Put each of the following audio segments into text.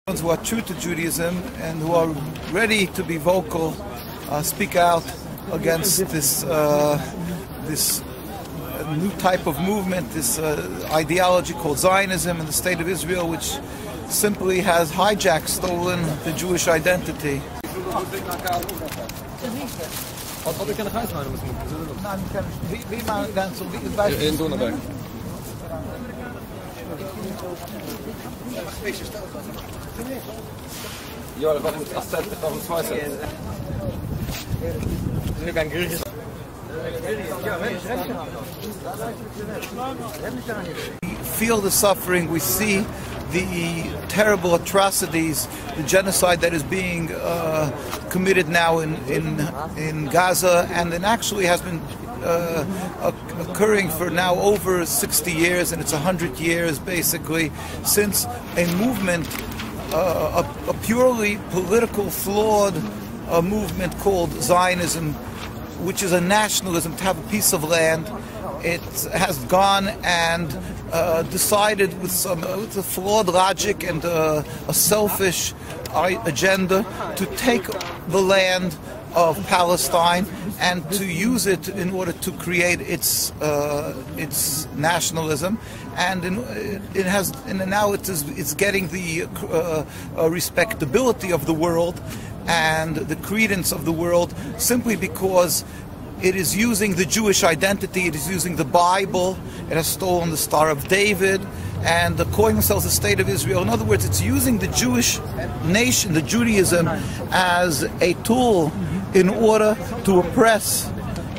Who are true to Judaism and who are ready to be vocal, speak out against this new type of movement, this ideology called Zionism in the State of Israel, which simply has hijacked, stolen the Jewish identity. We feel the suffering, we see the terrible atrocities, the genocide that is being committed now in Gaza, and then actually has been occurring for now over 60 years, and it's 100 years basically since a movement, a purely political, flawed movement called Zionism, which is a nationalism to have a piece of land. It has gone and decided with a flawed logic and a selfish agenda to take the land of Palestine and to use it in order to create its nationalism, and now it's getting the respectability of the world and the credence of the world simply because it is using the Jewish identity, it is using the Bible, it has stolen the Star of David, and calling themselves the State of Israel. In other words, it's using the Jewish nation, the Judaism, as a tool in order to oppress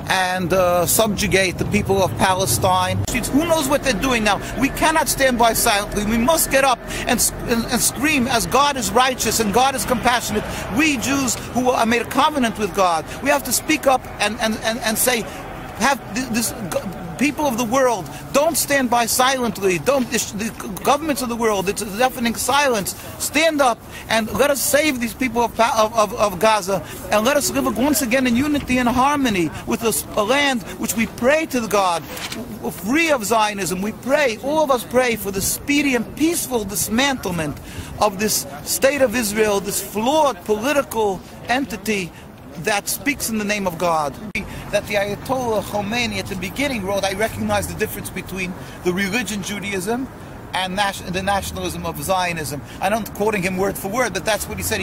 and subjugate the people of Palestine. Who knows what they're doing now? We cannot stand by silently. We must get up and scream as God is righteous and God is compassionate. We Jews who are made a covenant with God, we have to speak up and say, have this. People of the world, don't stand by silently. The governments of the world, it's a deafening silence. Stand up and let us save these people of Gaza, and let us live once again in unity and harmony with a land which we pray to the God, free of Zionism. We pray, all of us pray for the speedy and peaceful dismantlement of this State of Israel, this flawed political entity that speaks in the name of God. That the Ayatollah Khomeini at the beginning wrote, I recognize the difference between the religion Judaism and the nationalism of Zionism. I'm not quoting him word for word, but that's what he said.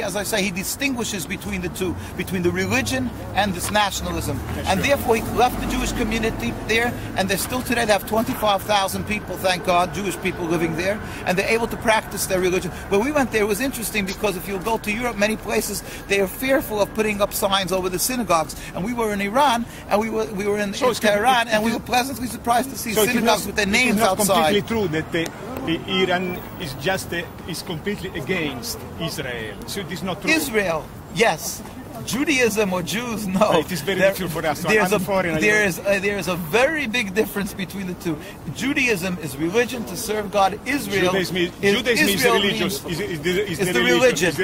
As I say, he distinguishes between the two, between the religion and this nationalism. And therefore he left the Jewish community there, and they're still today, they have 25,000 people, thank God, Jewish people living there, and they're able to practice their religion. When we went there, it was interesting because if you go to Europe, many places, they are fearful of putting up signs over the synagogues. And we were in Iran, and we were in Tehran, and we were pleasantly surprised to see synagogues with their names outside. It's not completely true that Iran is completely against Israel. So it is not true. Israel, yes. Judaism or Jews, no. It is very difficult for us. There is a very big difference between the two. Judaism is religion to serve God. Israel Judaism is religious. Is the religion.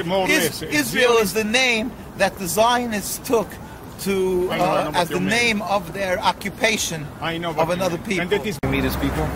Israel is the name that the Zionists took to as the name of their occupation of another people. Meet his people.